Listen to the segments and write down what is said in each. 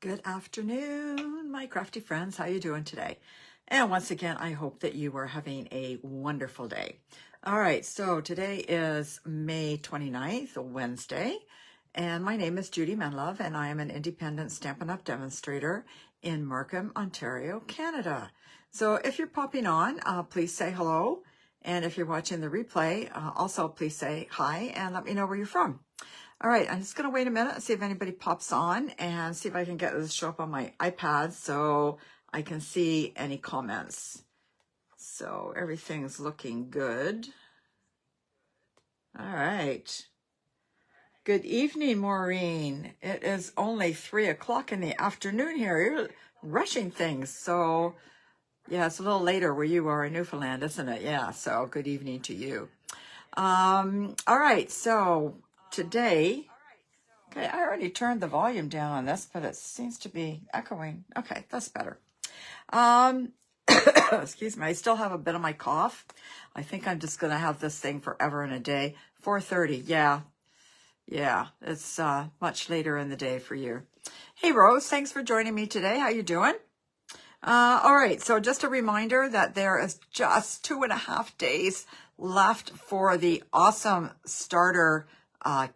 Good afternoon, my crafty friends. How you doing today? And once again, I hope that you are having a wonderful day. All right, so today is May 29th, Wednesday, and my name is Judy Menlove, and I am an independent Stampin' Up! Demonstrator in Markham, Ontario, Canada. So if you're popping on, please say hello, and if you're watching the replay, also please say hi and let me know where you're from. All right, I'm just going to wait a minute and see if anybody pops on and see if I can get this to show up on my iPad so I can see any comments. So everything's looking good. All right. Good evening, Maureen. It is only 3 o'clock in the afternoon here. You're rushing things. So, yeah, it's a little later where you are in Newfoundland, isn't it? Yeah, so good evening to you. All right, so today... Okay, I already turned the volume down on this, but it seems to be echoing. Okay, that's better. Excuse me, I still have a bit of my cough. I think I'm just going to have this thing forever and a day. 4:30, yeah, it's much later in the day for you. Hey, Rose, thanks for joining me today. How you doing? All right, so just a reminder that there is just 2.5 days left for the awesome starter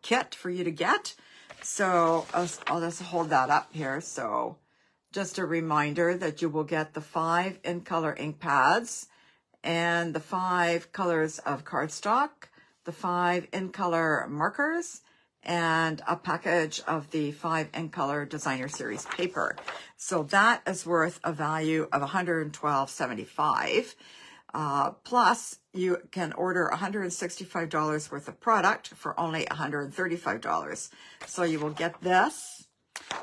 kit for you to get. So I'll just hold that up here. So just a reminder that you will get the 5 in-color ink pads and the 5 colors of cardstock, the 5 in-color markers, and a package of the 5 in-color designer series paper. So that is worth a value of $112.75. Plus, you can order $165 worth of product for only $135. So you will get this,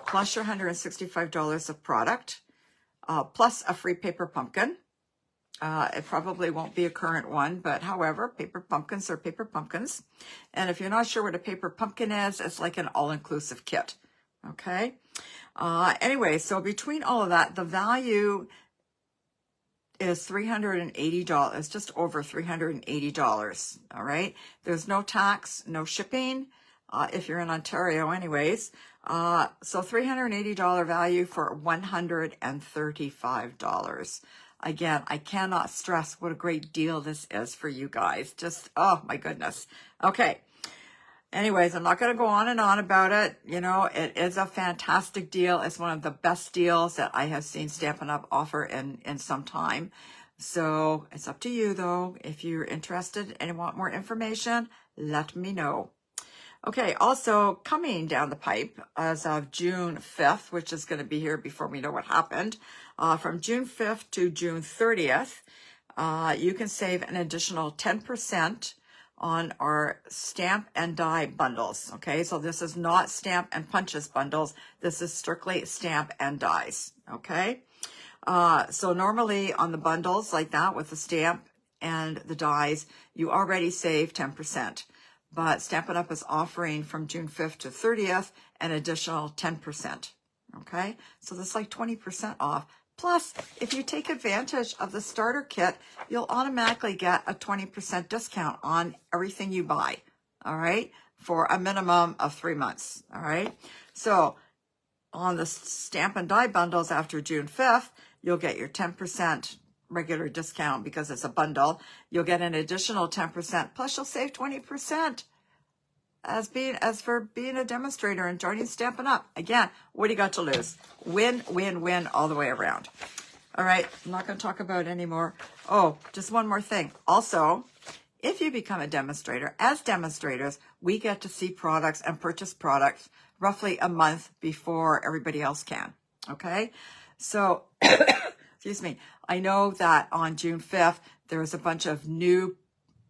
plus your $165 of product, plus a free paper pumpkin. It probably won't be a current one, but however, paper pumpkins are paper pumpkins. And if you're not sure what a paper pumpkin is, it's like an all-inclusive kit. Okay? Anyway, so between all of that, the value is $380. It's just over $380. All right. There's no tax, no shipping, if you're in Ontario anyways. So $380 value for $135. Again, I cannot stress what a great deal this is for you guys. Just, oh my goodness. Okay. Anyways, I'm not going to go on and on about it. You know, it is a fantastic deal. It's one of the best deals that I have seen Stampin' Up! Offer in some time. So it's up to you, though. If you're interested and want more information, let me know. Okay, also coming down the pipe as of June 5th, which is going to be here before we know what happened, from June 5th to June 30th, you can save an additional 10% on our stamp and die bundles. Okay, so this is not stamp and punches bundles. This is strictly stamp and dies. Okay, so normally on the bundles like that with the stamp and the dies, you already save 10%. But Stampin' Up! Is offering from June 5th to 30th an additional 10%. Okay, so that's like 20% off. Plus, if you take advantage of the starter kit, you'll automatically get a 20% discount on everything you buy, all right, for a minimum of 3 months, all right? So on the stamp and die bundles after June 5th, you'll get your 10% regular discount because it's a bundle. You'll get an additional 10%, plus you'll save 20%. As for being a demonstrator and joining Stampin' Up! Again, what do you got to lose? Win, win, win all the way around. All right, I'm not going to talk about it anymore. Oh, just one more thing. Also, if you become a demonstrator, as demonstrators, we get to see products and purchase products roughly a month before everybody else can. Okay? So, excuse me, I know that on June 5th, there's a bunch of new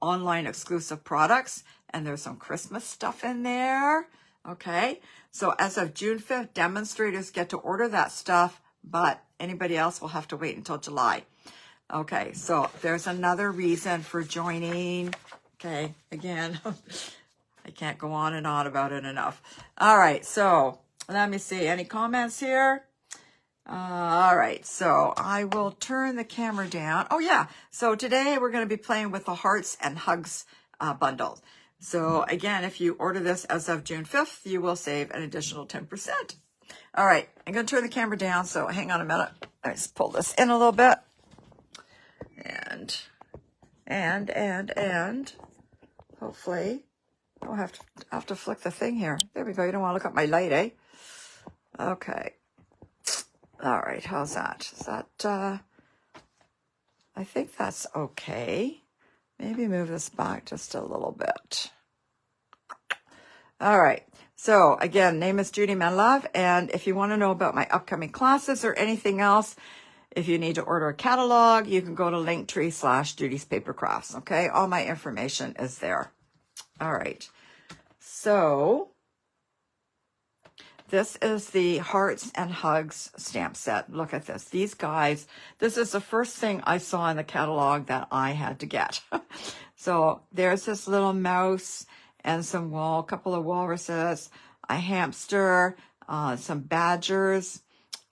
online exclusive products, and there's some Christmas stuff in there. Okay, so as of June 5th, demonstrators get to order that stuff, but anybody else will have to wait until July. Okay, so there's another reason for joining. Okay, again, I can't go on and on about it enough. All right, so let me see. Any comments here? All right, so I will turn the camera down. Oh yeah, so today we're going to be playing with the Hearts and Hugs bundle. So again, if you order this as of June 5th, you will save an additional 10%. All right, I'm going to turn the camera down, so hang on a minute. Let's just pull this in a little bit. And hopefully I'll have to flick the thing here. There we go. You don't want to look at my light, eh? Okay. All right, how's that? Is that, I think that's okay. Maybe move this back just a little bit. All right. So again, name is Judy Menlove. And if you want to know about my upcoming classes or anything else, if you need to order a catalog, you can go to Linktree/Judy's Paper Crafts. Okay. All my information is there. All right. So this is the Hearts and Hugs stamp set. Look at this. These guys, this is the first thing I saw in the catalog that I had to get. So there's this little mouse and a couple of walruses, a hamster, some badgers,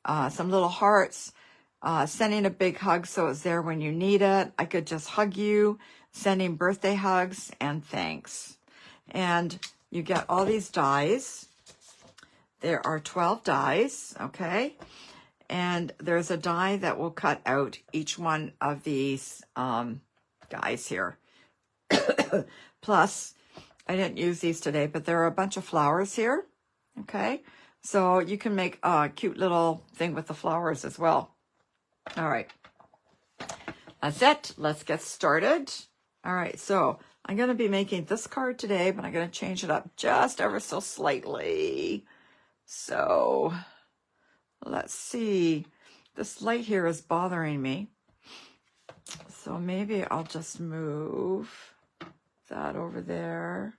some little hearts, sending a big hug so it's there when you need it. I could just hug you, sending birthday hugs and thanks. And you get all these dies. There are 12 dies, okay? And there's a die that will cut out each one of these guys here. Plus, I didn't use these today, but there are a bunch of flowers here, okay? So you can make a cute little thing with the flowers as well. All right. That's it. Let's get started. All right, so I'm going to be making this card today, but I'm going to change it up just ever so slightly. So let's see. This light here is bothering me. So maybe I'll just move that over there.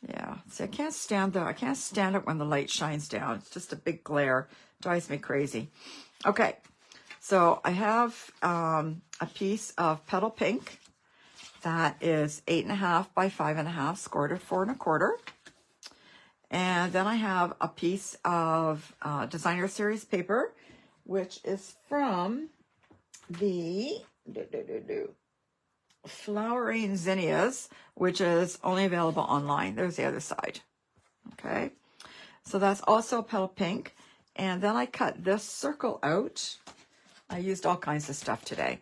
Yeah, see, I can't stand it when the light shines down. It's just a big glare. It drives me crazy. Okay, so I have a piece of Petal Pink that is 8.5 by 5.5, scored at 4 1/4. And then I have a piece of Designer Series paper, which is from the Flowering Zinnias, which is only available online. There's the other side. Okay, so that's also Petal Pink. And then I cut this circle out. I used all kinds of stuff today.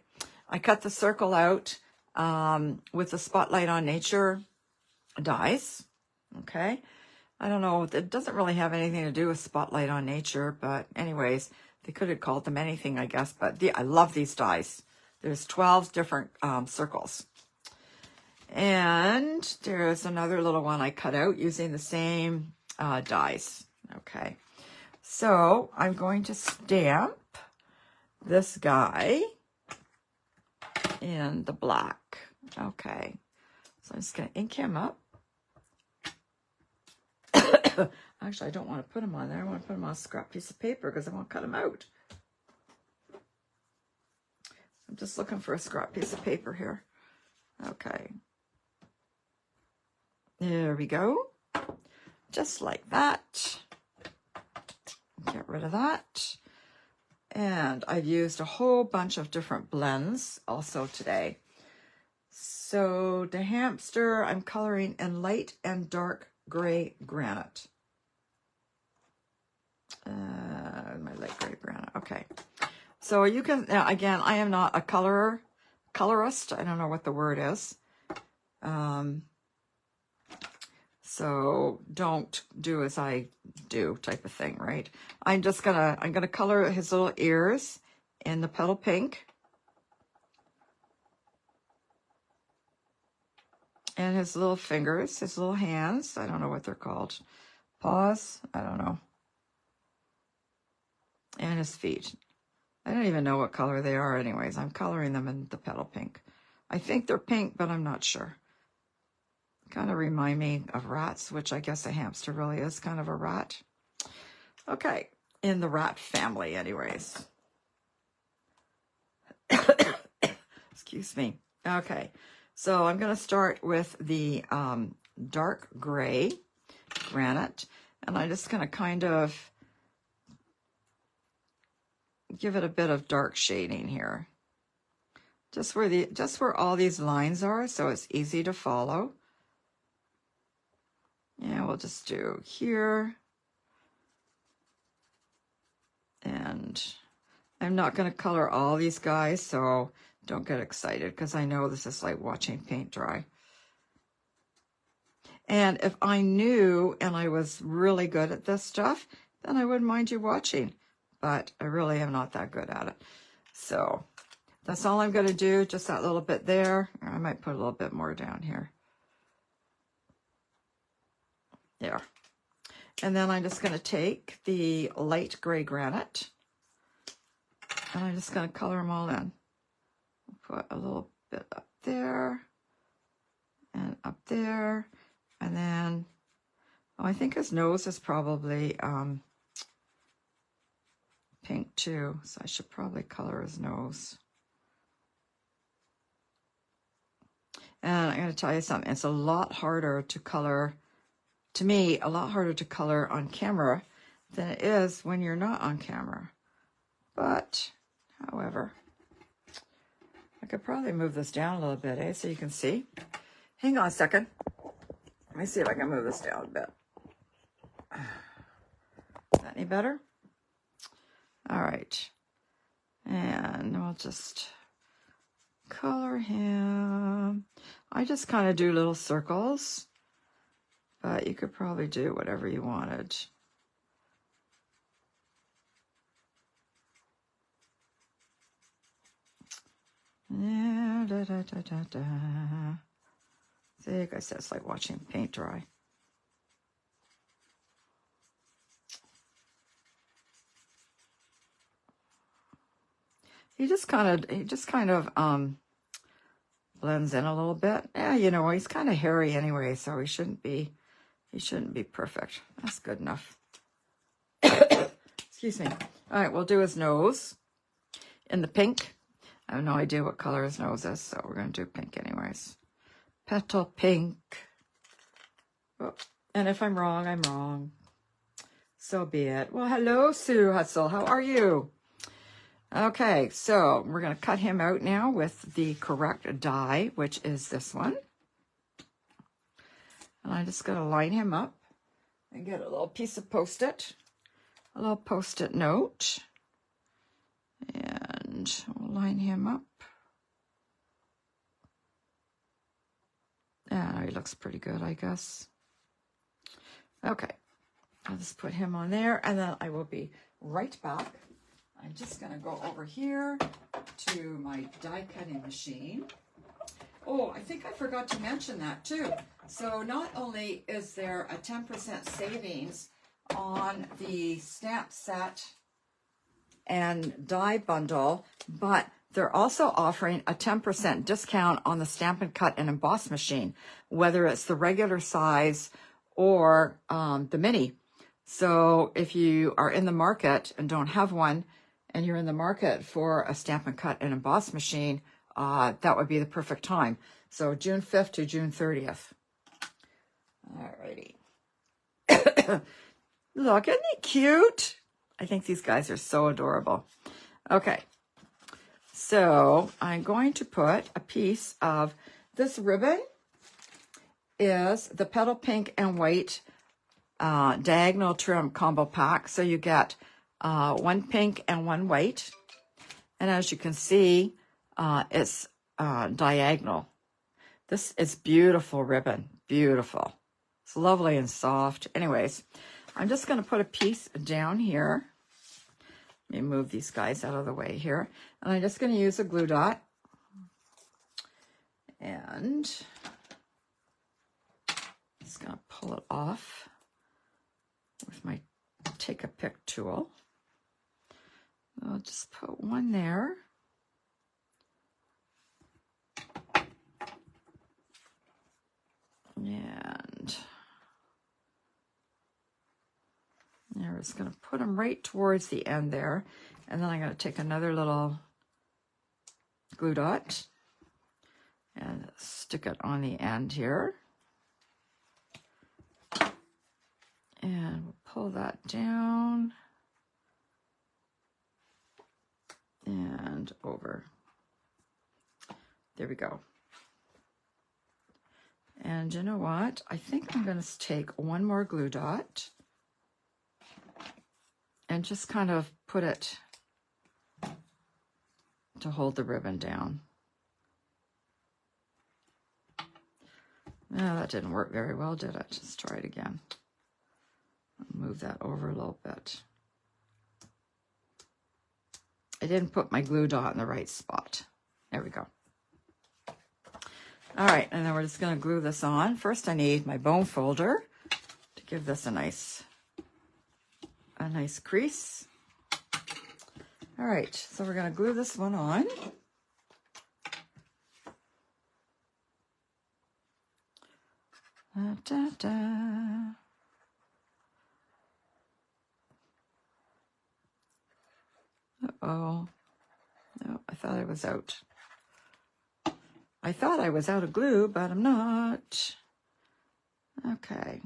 I cut the circle out with the Spotlight on Nature dies. Okay, I don't know, it doesn't really have anything to do with Spotlight on Nature, but anyways, they could have called them anything, I guess. But I love these dies. There's 12 different circles. And there's another little one I cut out using the same dies. Okay, so I'm going to stamp this guy in the black. Okay, so I'm just going to ink him up. Actually, I don't want to put him on there. I want to put him on a scrap piece of paper because I want to cut him out. I'm just looking for a scrap piece of paper here. Okay. There we go. Just like that. Get rid of that. And I've used a whole bunch of different blends also today. So the hamster, I'm coloring in light and dark gray granite. My light gray granite. Okay. So you can, again, I am not a colorist. I don't know what the word is. So don't do as I do type of thing, right? I'm gonna color his little ears in the Petal Pink. And his little fingers, his little hands. I don't know what they're called. Paws? I don't know. And his feet. I don't even know what color they are anyways. I'm coloring them in the Petal Pink. I think they're pink, but I'm not sure. Kind of remind me of rats, which I guess a hamster really is kind of a rat. Okay, in the rat family anyways. Excuse me. Okay, so I'm going to start with the dark gray granite, and I'm just going to kind of give it a bit of dark shading here. Just where all these lines are, so it's easy to follow. Yeah, we'll just do here And I'm not going to color all these guys, so don't get excited because I know this is like watching paint dry. And if I knew and I was really good at this stuff, then I wouldn't mind you watching. But I really am not that good at it. So that's all I'm going to do, just that little bit there. I might put a little bit more down here. There. And then I'm just going to take the light gray granite and I'm just going to color them all in. Put a little bit up there and up there. And then, oh, I think his nose is probably pink too. So I should probably color his nose. And I'm going to tell you something. It's a lot harder to color, to me, a lot harder to color on camera than it is when you're not on camera. But, however, I could probably move this down a little bit, eh? So you can see. Hang on a second. Let me see if I can move this down a bit. Is that any better? All right. And we'll just color him. I just kind of do little circles, but you could probably do whatever you wanted. Yeah, da, da, da, da, da. See, like I said, it's like watching paint dry. He just kind of blends in a little bit. Yeah, you know, he's kind of hairy anyway, so he shouldn't be perfect. That's good enough. Excuse me. All right, we'll do his nose in the pink. I have no idea what color his nose is, so we're going to do pink anyways. Petal pink. Oh, and if I'm wrong, I'm wrong. So be it. Well, hello, Sue Hustle. How are you? Okay, so we're going to cut him out now with the correct die, which is this one. And I'm just going to line him up and get a little piece of Post-it, a little Post-it note. And we'll line him up. Yeah, he looks pretty good, I guess. Okay, I'll just put him on there, and then I will be right back. I'm just going to go over here to my die cutting machine. Oh, I think I forgot to mention that too. So not only is there a 10% savings on the stamp set and die bundle, but they're also offering a 10% discount on the Stampin' Cut and Emboss machine, whether it's the regular size or the mini. So if you are in the market and don't have one, and you're in the market for a Stampin' Cut and Emboss machine, that would be the perfect time. So June 5th to June 30th. Alrighty. Look, isn't he cute? I think these guys are so adorable. Okay. So I'm going to put a piece of this ribbon is the Petal Pink and White diagonal trim combo pack. So you get one pink and one white. And as you can see, it's diagonal. This is beautiful ribbon. Beautiful. It's lovely and soft. Anyways, I'm just going to put a piece down here. Let me move these guys out of the way here. And I'm just going to use a glue dot. And just going to pull it off with my take a pick tool. I'll just put one there. And we're just going to put them right towards the end there. And then I'm going to take another little glue dot and stick it on the end here. And we'll pull that down and over. There we go. And you know what? I think I'm going to take one more glue dot and just kind of put it to hold the ribbon down. No, that didn't work very well, did it? Let's try it again. Move that over a little bit. I didn't put my glue dot in the right spot. There we go. All right, and then we're just going to glue this on. First, I need my bone folder to give this a nice crease. All right, so we're going to glue this one on. Da, da, da. Uh-oh. No, I thought I was out. I thought I was out of glue, but I'm not. Okay.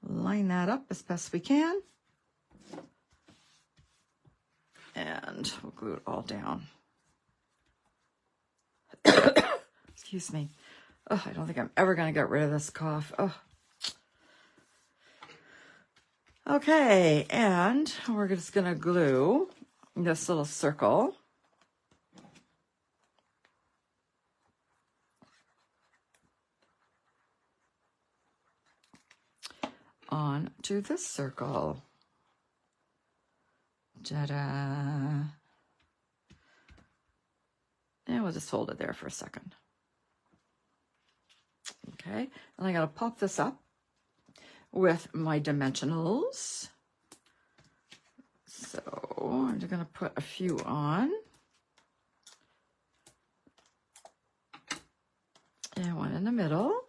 Line that up as best we can. And we'll glue it all down. Excuse me. Oh, I don't think I'm ever going to get rid of this cough. Oh. Okay, and we're just going to glue this little circle on to this circle. Ta-da! And we'll just hold it there for a second. Okay, and I gotta pop this up with my dimensionals. So I'm just gonna put a few on. And one in the middle.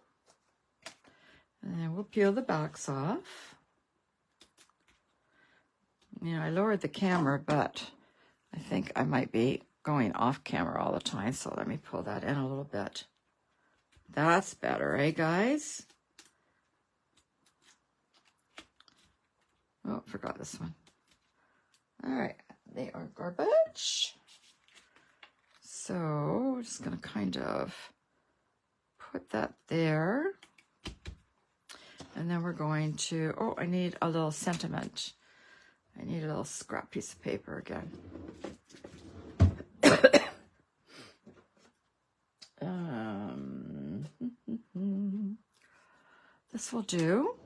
And then we'll peel the backs off. You know, I lowered the camera, but I think I might be going off camera all the time. So let me pull that in a little bit. That's better, eh, guys? Oh, forgot this one. All right, they are garbage. So we're just going to kind of put that there. And then we're going to, oh, I need a little sentiment. I need a little scrap piece of paper again. This will do.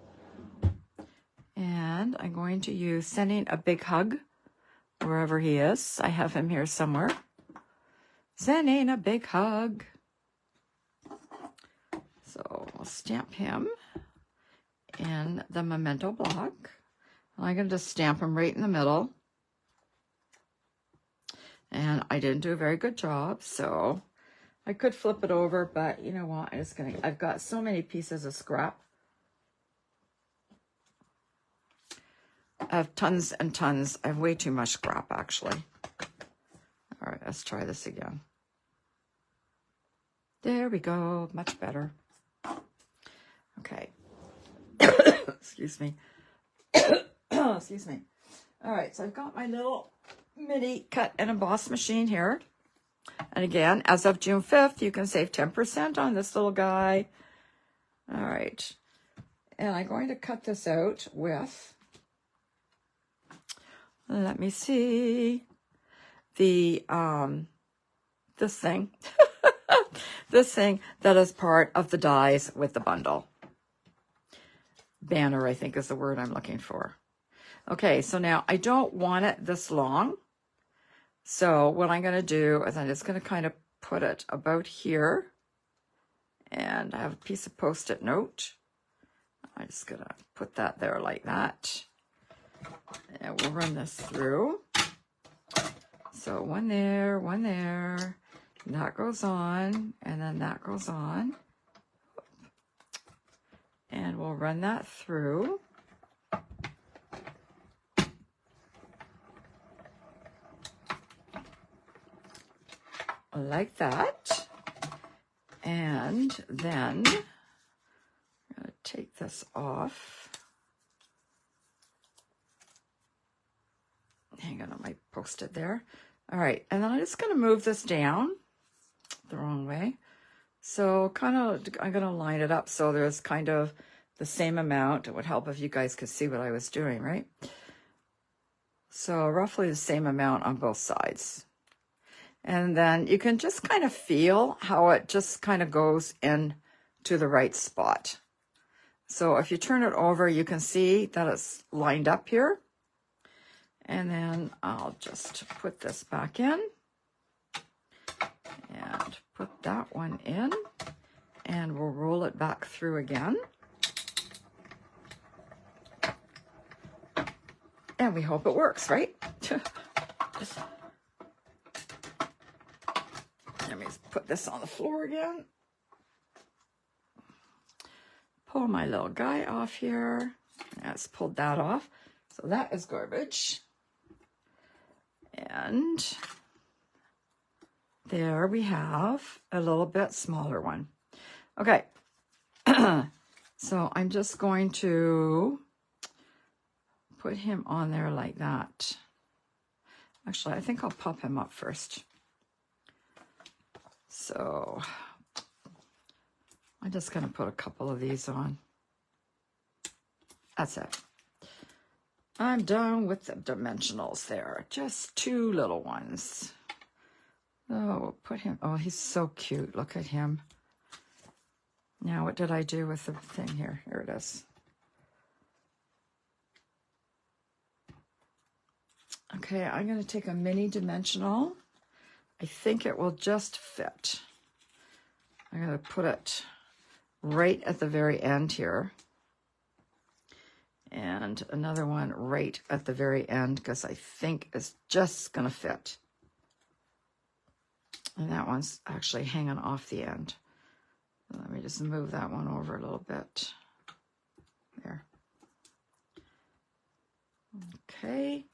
And I'm going to use Sending a Big Hug wherever he is. I have him here somewhere. Sending a big hug. So I'll stamp him in the memento block. I'm going to just stamp him right in the middle. And I didn't do a very good job, so I could flip it over, but you know what? I've got so many pieces of scrap. I have tons and tons. I have way too much scrap, actually. All right, let's try this again. There we go. Much better. Okay. Excuse me. Excuse me. All right, so I've got my little mini cut and emboss machine here. And again, as of June 5th, you can save 10% on this little guy. All right. And I'm going to cut this out with, let me see, the, this thing. This thing that is part of the dies with the bundle. Banner, I think, is the word I'm looking for. Okay, so now I don't want it this long. So what I'm going to do is I'm just going to kind of put it about here. And I have a piece of Post-it note. I'm just going to put that there like that. And we'll run this through. So one there, one there. And that goes on, and then that goes on. And we'll run that through. Like that. And then I'm going to take this off. Hang on, I might post it there. All right, and then I'm just going to move this down the wrong way. So kind of, I'm going to line it up so there's kind of the same amount. It would help if you guys could see what I was doing, right? So roughly the same amount on both sides. And then you can just kind of feel how it just kind of goes in to the right spot. So if you turn it over, you can see that it's lined up here. And then I'll just put this back in and put that one in, and we'll roll it back through again. And we hope it works, right? Let me put this on the floor again. Pull my little guy off here. Let's pull that off. So that is garbage. And there we have a little bit smaller one. Okay. So I'm just going to put him on there like that. Actually, I think I'll pop him up first. So I'm just going to put a couple of these on. That's it. I'm done with the dimensionals there. Just 2 little ones. Oh, we'll put him. Oh, he's so cute. Look at him. Now, what did I do with the thing here? Here it is. Okay, I'm going to take a mini dimensional. I think it will just fit. I'm going to put it right at the very end here. And another one right at the very end, because I think it's just going to fit. And that one's actually hanging off the end. Let me just move that one over a little bit. There. Okay.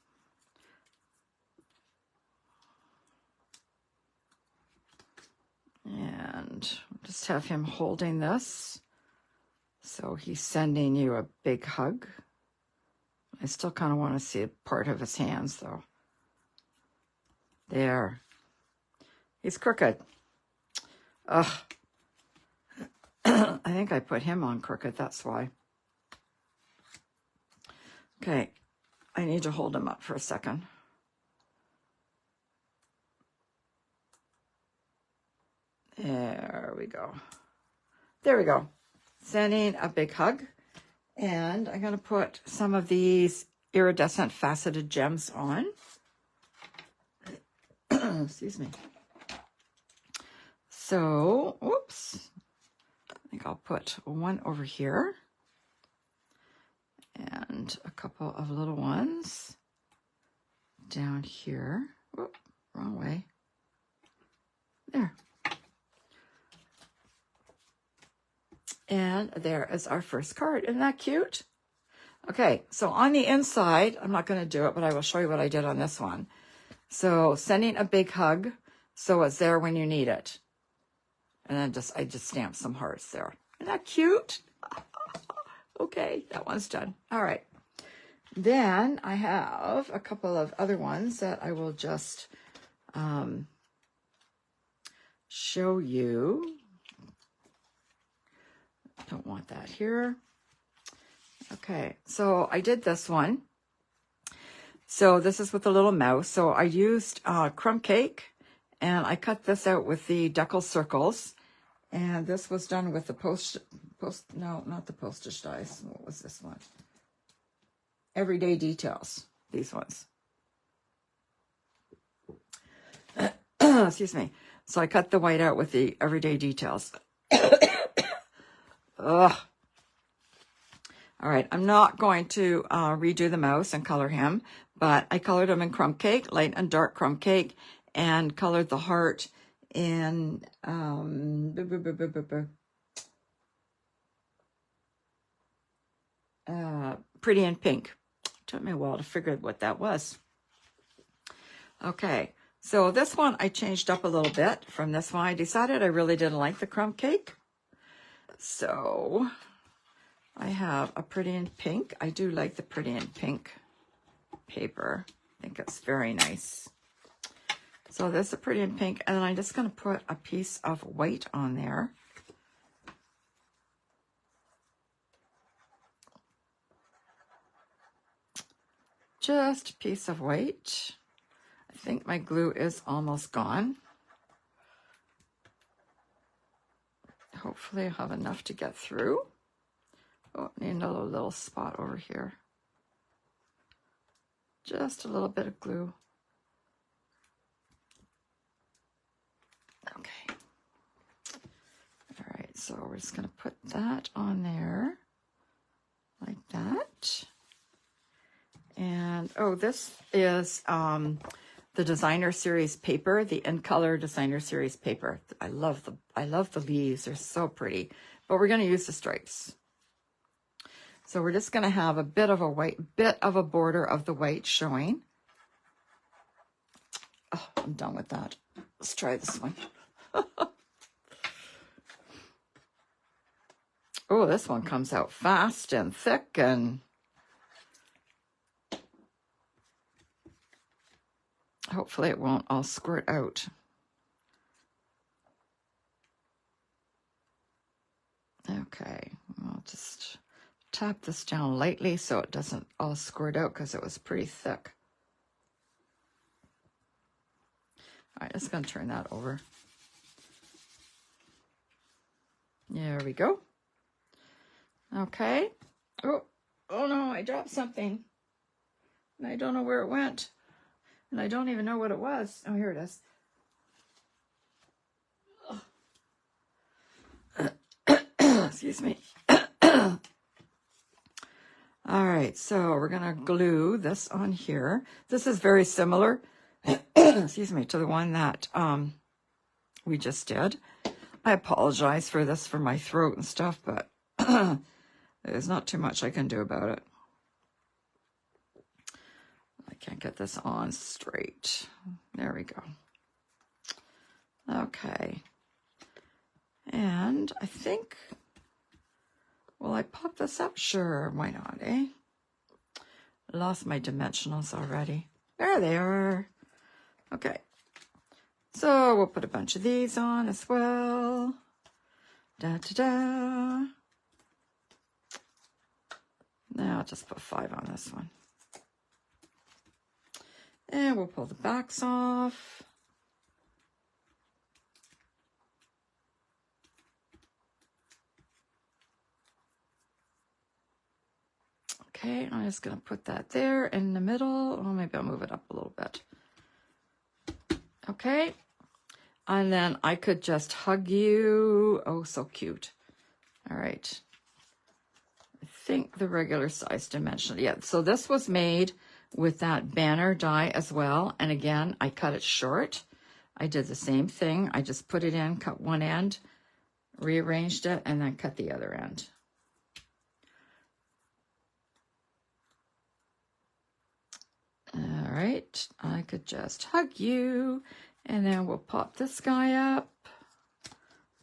And just have him holding this. So he's sending you a big hug. I still kind of want to see a part of his hands, though. There. He's crooked. Ugh. I think I put him on crooked, that's why. Okay. I need to hold him up for a second. There we go. There we go. Sending a big hug. And I'm going to put some of these iridescent faceted gems on. Excuse me. So, whoops. I think I'll put one over here. And a couple of little ones down here. Whoop, wrong way. There. And there is our first card. Isn't that cute? Okay, so on the inside, I'm not going to do it, but I will show you what I did on this one. So sending a big hug, so it's there when you need it. And then I just stamped some hearts there. Isn't that cute? Okay, that one's done. All right. Then I have a couple of other ones that I will just show you. Don't want that here. Okay, so I did this one. So this is with the little mouse. So I used crumb cake, and I cut this out with the decal circles. And this was done with the no, not the postage dies. What was this one? Everyday Details, these ones. Excuse me. So I cut the white out with the Everyday Details. Ugh. All right, I'm not going to redo the mouse and color him, but I colored him in crumb cake, light and dark crumb cake, and colored the heart in Pretty in Pink. Took me a while to figure out what that was. Okay, so this one I changed up a little bit from this one. I decided I really didn't like the crumb cake. So I have a Pretty in Pink. I do like the Pretty in Pink paper. I think it's very nice. So this is a Pretty in Pink, and then I'm just going to put a piece of white on there. just a piece of white. I think my glue is almost gone. Hopefully I'll have enough to get through. Oh, need another little spot over here. Just a little bit of glue. Okay. All right, so we're just going to put that on there like that. And, oh, this is the Designer Series paper, the In Color Designer Series paper. I love the leaves. They're so pretty. But we're going to use the stripes. So we're just going to have a bit of a border of the white showing. Oh, I'm done with that. Let's try this one. Oh, this one comes out fast and thick, and hopefully it won't all squirt out. Okay, I'll just tap this down lightly so it doesn't all squirt out because it was pretty thick. All right, just going to turn that over. There we go. Okay. Oh no, I dropped something. And I don't know where it went. And I don't even know what it was. Oh, here it is. Excuse me. All right, so we're going to glue this on here. This is very similar, excuse me, to the one that we just did. I apologize for this, for my throat and stuff, but there's not too much I can do about it. I can't get this on straight. There we go. Okay. And I think, will I pop this up? Sure, why not, eh? Lost my dimensionals already. There they are. Okay. So we'll put a bunch of these on as well. Da-da-da. Now I'll just put 5 on this one. And we'll pull the backs off. Okay, I'm just going to put that there in the middle. Oh, maybe I'll move it up a little bit. Okay, and then I could just hug you. Oh, so cute. All right. I think the regular size dimensional. Yeah, so this was made with that banner die as well. And again, I cut it short. I did the same thing. I just put it in, cut one end, rearranged it, and then cut the other end. All right, I could just hug you, and then we'll pop this guy up.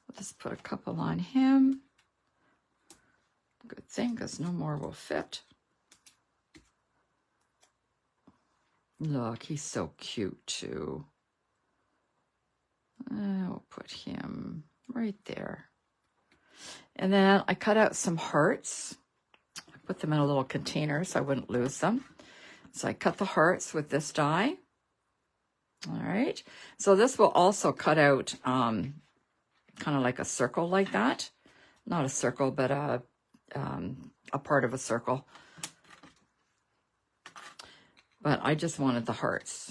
We'll just put a couple on him. Good thing, because no more will fit. Look, he's so cute too. We'll put him right there. And then I cut out some hearts. I put them in a little container so I wouldn't lose them. So I cut the hearts with this die. All right. So this will also cut out kind of like a circle like that. Not a circle, but a part of a circle. But I just wanted the hearts.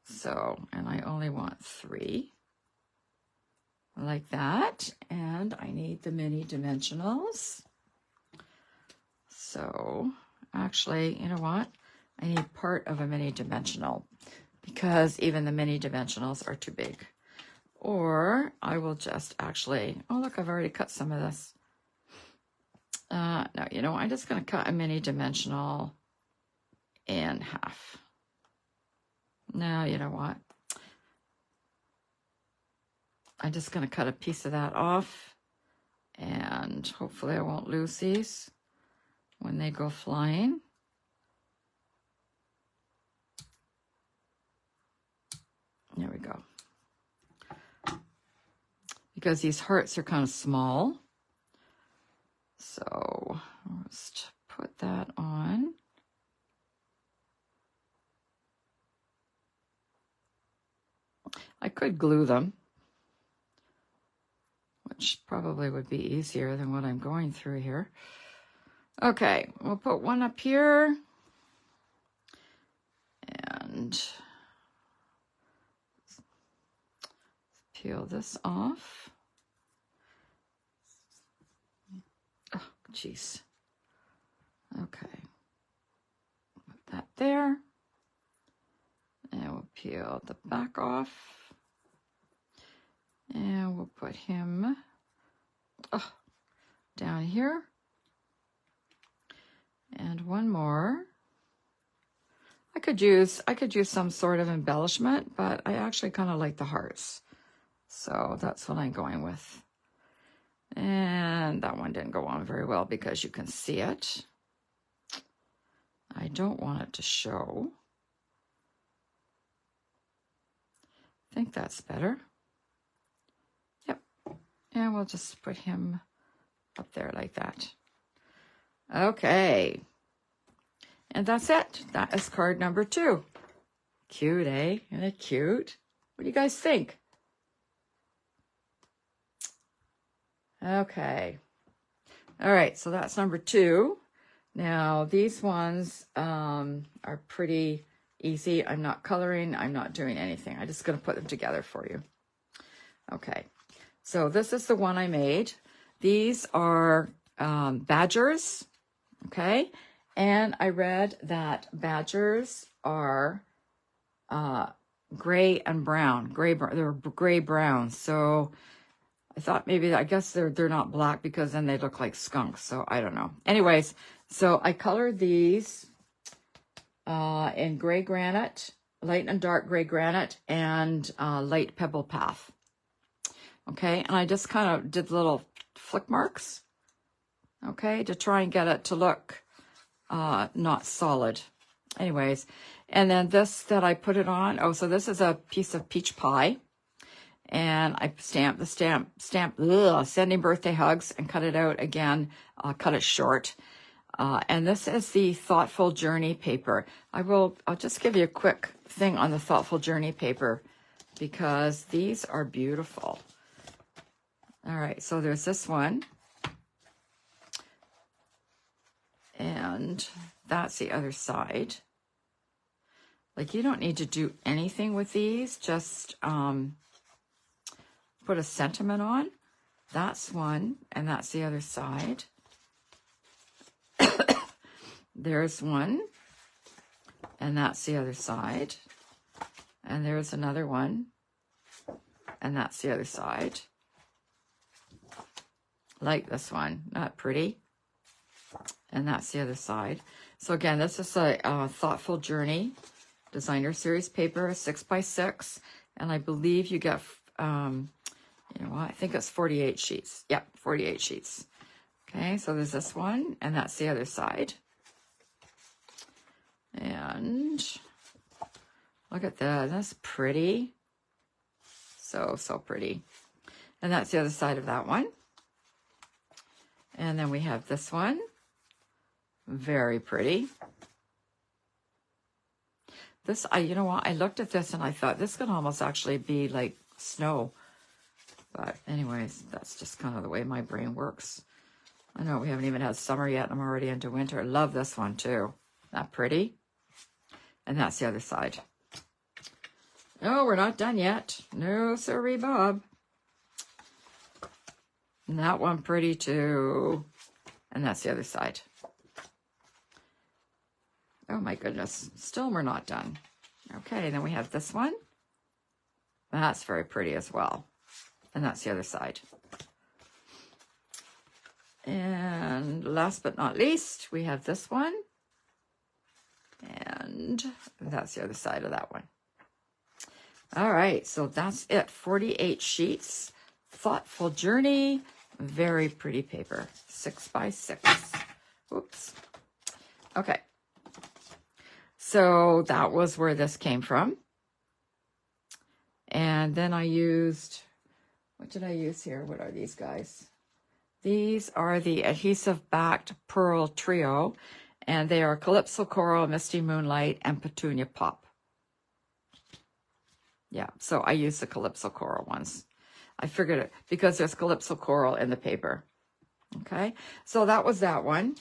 So, and I only want 3. Like that. And I need the mini dimensionals. So, actually, you know what? I need part of a mini dimensional because even the mini dimensionals are too big. Or I will just actually, oh look, I've already cut some of this. No, you know, I'm just going to cut a mini dimensional in half. Now, you know what? I'm just going to cut a piece of that off, and hopefully I won't lose these when they go flying. There we go. Because these hearts are kind of small. So I'll just put that on. I could glue them, which probably would be easier than what I'm going through here. Okay, we'll put one up here. And peel this off. Oh, jeez. Okay. Put that there. And we'll peel the back off. And we'll put him down here. And one more. I could use some sort of embellishment, but I actually kind of like the hearts. So that's what I'm going with. And that one didn't go on very well because you can see it. I don't want it to show. I think that's better. Yep. And we'll just put him up there like that. Okay. And that's it. That is card number 2. Cute, eh? Isn't it cute? What do you guys think? Okay. All right, so that's number 2. Now, these ones are pretty easy. I'm not coloring. I'm not doing anything. I'm just going to put them together for you. Okay. So this is the one I made. These are badgers. Okay. And I read that badgers are gray and brown. They're gray brown. So I thought maybe, I guess they're not black because then they look like skunks. So I don't know. Anyways, so I colored these in gray granite, light and dark gray granite, and light pebble path. Okay, and I just kind of did little flick marks. Okay, to try and get it to look not solid. Anyways, and then this that I put it on, so this is a piece of peach pie, and I stamped the stamp, sending birthday hugs, and cut it out again, cut it short. And this is the Thoughtful Journey paper. I'll just give you a quick thing on the Thoughtful Journey paper because these are beautiful. All right, so there's this one. And that's the other side. Like, you don't need to do anything with these. Just put a sentiment on. That's one, and that's the other side. There's one, and that's the other side. And there's another one, and that's the other side. Like this one, not pretty. And that's the other side. So again, this is a Thoughtful Journey Designer Series paper, 6x6. And I believe you get, you know what, I think it's 48 sheets. Yep, 48 sheets. Okay, so there's this one, and that's the other side. And look at that, that's pretty. So pretty. And that's the other side of that one. And then we have this one. Very pretty. This, you know what, I looked at this and I thought this could almost actually be like snow. But anyways, that's just kind of the way my brain works. I know we haven't even had summer yet and I'm already into winter. I love this one too. Not pretty? And that's the other side. No, we're not done yet. No, sorry, Bob. And that one pretty too. And that's the other side. Oh my goodness. Still we're not done. Okay, then we have this one. That's very pretty as well. And that's the other side. And last but not least, we have this one. And that's the other side of that one. All right, so that's it. 48 sheets. Thoughtful Journey. Very pretty paper. 6x6. Oops. Okay. So that was where this came from. And then I used, what did I use here? What are these guys? These are the adhesive backed pearl trio, and they are Calypso Coral, Misty Moonlight, and Petunia Pop. Yeah, so I use the Calypso Coral ones. I figured it because there's Calypso Coral in the paper. Okay, so that was that one.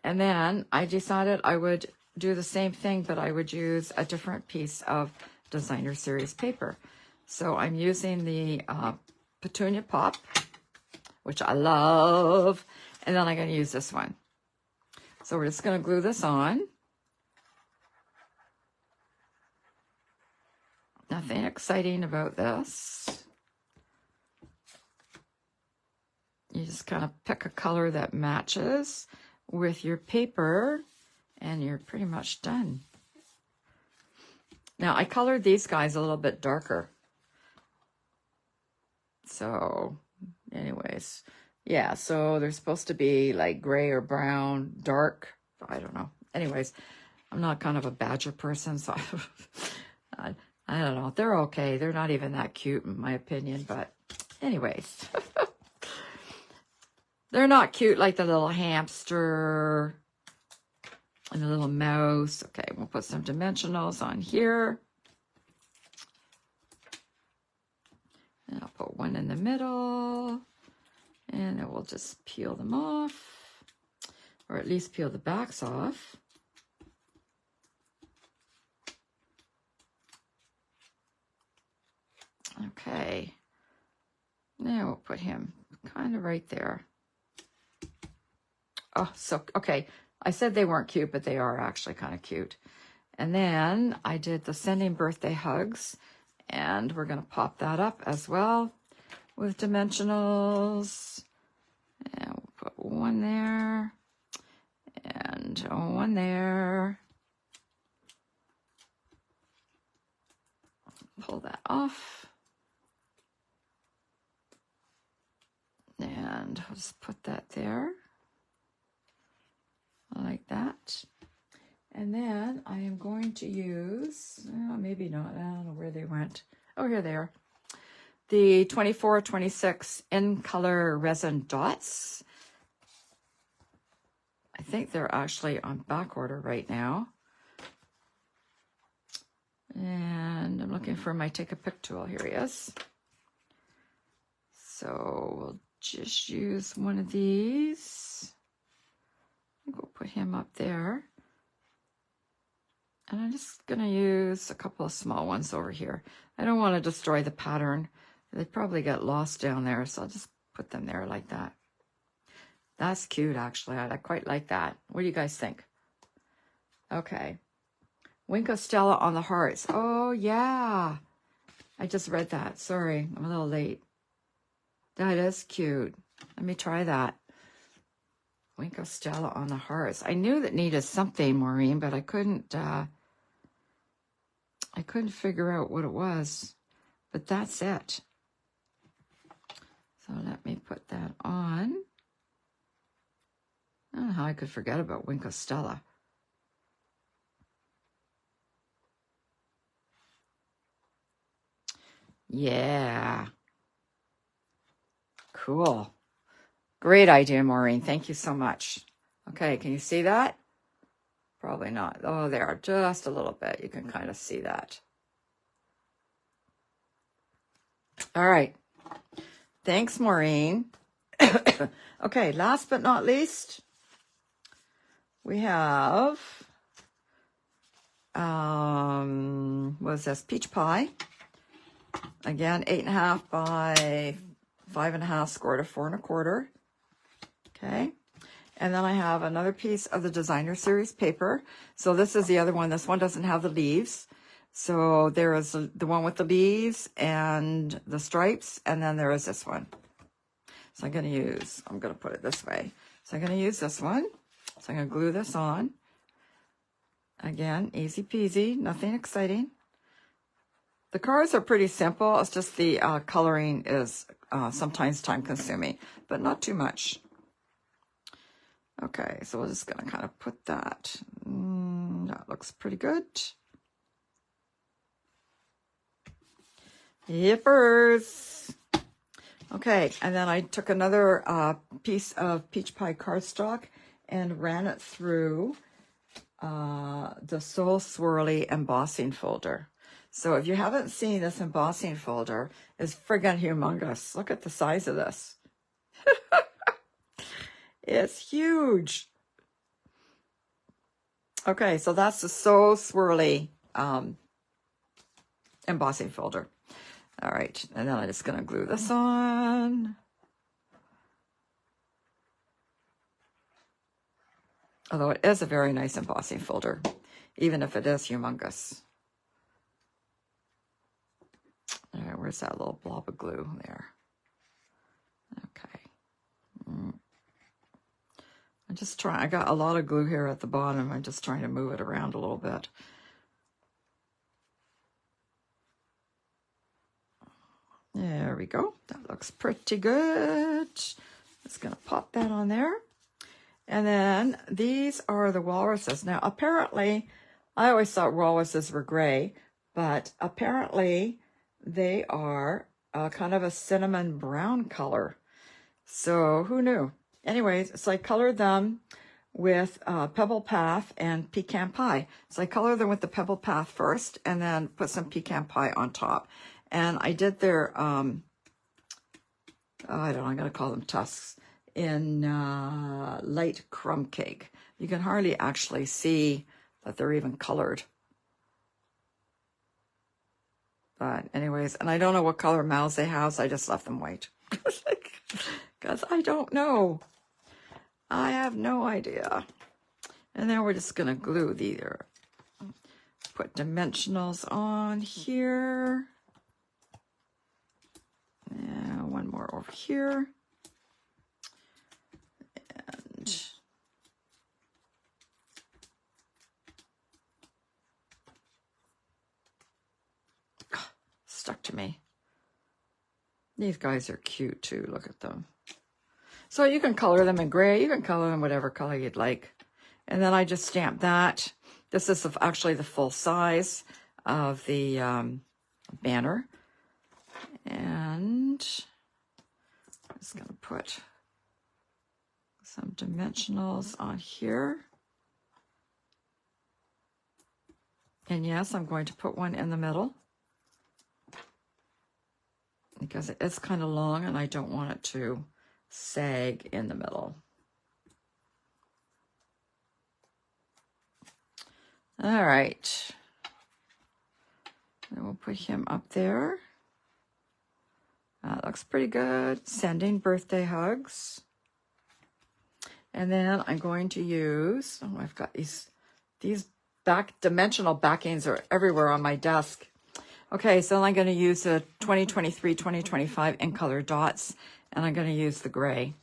And then I decided I would do the same thing, but I would use a different piece of Designer Series paper. So I'm using the Petunia Pop, which I love. And then I'm going to use this one. So we're just going to glue this on. Nothing exciting about this. You just kind of pick a color that matches with your paper and you're pretty much done. Now I colored these guys a little bit darker. So anyways, yeah, so they're supposed to be like gray or brown, dark. I don't know. Anyways, I'm not kind of a badger person, so I don't know. They're okay. They're not even that cute in my opinion, but anyways. They're not cute like the little hamster and the little mouse. Okay, we'll put some dimensionals on here. And I'll put one in the middle. And then we'll just peel them off. Or at least peel the backs off. Okay. Now we'll put him kind of right there. Oh, so, okay. I said they weren't cute, but they are actually kind of cute. And then I did the sending birthday hugs, and we're going to pop that up as well with dimensionals. And we'll put one there and one there. Pull that off. And I'll just put that there. Like that. And then I am going to use, maybe not, I don't know where they went. Oh, here they are. The 24-26 in color resin dots. I think they're actually on back order right now. And I'm looking for my take a pic tool. Here he is. So we'll just use one of these. I think we'll put him up there. And I'm just going to use a couple of small ones over here. I don't want to destroy the pattern. They probably get lost down there, so I'll just put them there like that. That's cute, actually. I quite like that. What do you guys think? Okay. Winko Stella on the hearts. Oh, yeah. I just read that. Sorry, I'm a little late. That is cute. Let me try that. Winko Stella on the hearts. I knew that needed something, Maureen, but I couldn't figure out what it was. But that's it. So let me put that on. I don't know how I could forget about Winko Stella. Yeah. Cool. Great idea, Maureen. Thank you so much. Okay, can you see that? Probably not. Oh, there, just a little bit. You can kind of see that. All right. Thanks, Maureen. Okay, last but not least, we have, what is this? Peach pie. Again, 8.5 by 5.5, scored a 4 1/4. Okay. And then I have another piece of the Designer Series paper. So this is the other one. This one doesn't have the leaves. So there is the one with the leaves and the stripes, and then there is this one. So I'm going to put it this way. So I'm going to use this one. So I'm going to glue this on. Again, easy peasy, nothing exciting. The cards are pretty simple. It's just the coloring is sometimes time consuming, but not too much. Okay, so we're just going to kind of put that. That looks pretty good. Yippers. Okay, and then I took another piece of peach pie cardstock and ran it through the Soul Swirly embossing folder. So if you haven't seen this embossing folder, it's friggin' humongous. Look at the size of this. It's huge. Okay, so that's the So Swirly embossing folder. All right, and then I'm just gonna glue this on. Although it is a very nice embossing folder, even if it is humongous. All right, where's that little blob of glue there? Okay. I'm just trying, I got a lot of glue here at the bottom. I'm just trying to move it around a little bit. There we go. That looks pretty good. Just gonna pop that on there. And then these are the walruses. Now, apparently, I always thought walruses were gray, but apparently they are kind of a cinnamon brown color. So who knew? Anyways, so I colored them with Pebble Path and Pecan Pie. So I colored them with the Pebble Path first and then put some Pecan Pie on top. And I did their, I don't know, I'm going to call them tusks, in light crumb cake. You can hardly actually see that they're even colored. But anyways, and I don't know what color mouths they have, so I just left them white. Because I don't know. I have no idea. And then we're just going to glue these, put dimensionals on here. And one more over here. And stuck to me. These guys are cute too. Look at them. So you can color them in gray. You can color them whatever color you'd like. And then I just stamped that. This is actually the full size of the banner. And I'm just going to put some dimensionals on here. And yes, I'm going to put one in the middle because it is kind of long and I don't want it to sag in the middle. All right. And we'll put him up there. That looks pretty good. Sending birthday hugs. And then I'm going to use, oh, I've got these dimensional backings are everywhere on my desk. Okay, so I'm going to use the 2023-2025 in color dots, and I'm going to use the gray.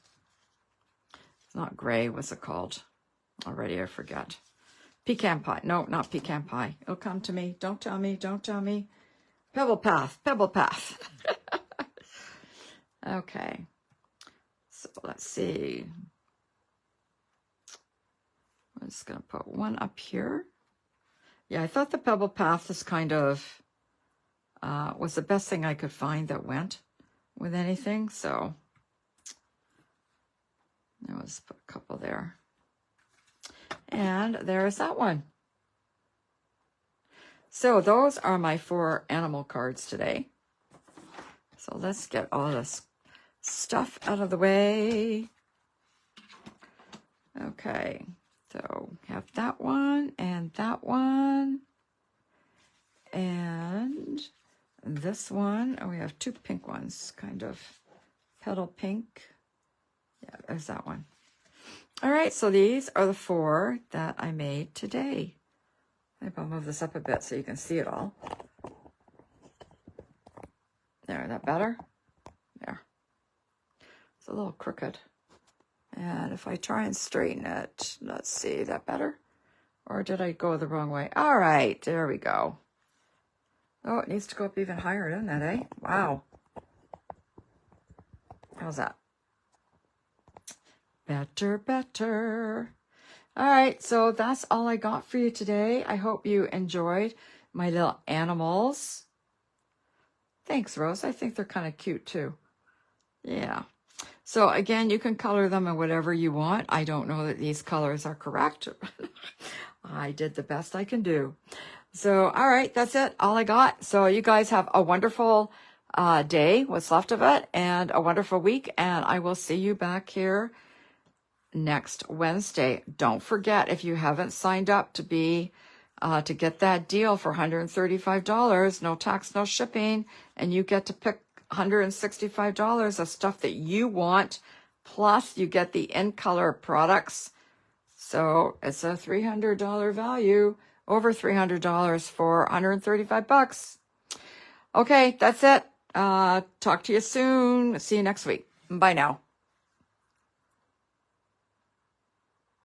It's not gray, what's it called? Already I forget. Pecan Pie. No, not Pecan Pie. It'll come to me. Don't tell me. Don't tell me. Pebble Path. Pebble Path. Okay. So let's see. I'm just going to put one up here. Yeah, I thought the Pebble Path is kind of, was the best thing I could find that went with anything. So let's put a couple there. And there's that one. So those are my 4 animal cards today. So let's get all this stuff out of the way. Okay, so we have that one and that one. And this one, oh, we have 2 pink ones, kind of petal pink. Yeah, there's that one. All right, so these are the 4 that I made today. Maybe I'll move this up a bit so you can see it all. There, that better? There. It's a little crooked. And if I try and straighten it, let's see, that better? Or did I go the wrong way? All right, there we go. Oh, it needs to go up even higher, doesn't it, eh? Wow. How's that? Better, better. All right, so that's all I got for you today. I hope you enjoyed my little animals. Thanks, Rose. I think they're kind of cute, too. Yeah. So, again, you can color them in whatever you want. I don't know that these colors are correct. I did the best I can do. So, all right, that's it. All I got. So you guys have a wonderful day, what's left of it, and a wonderful week. And I will see you back here next Wednesday. Don't forget, if you haven't signed up to be to get that deal for $135, no tax, no shipping, and you get to pick $165 of stuff that you want, plus you get the in color products. So it's a $300 value, over $300 for 135 bucks. Okay, that's it. Talk to you soon. See you next week. Bye now.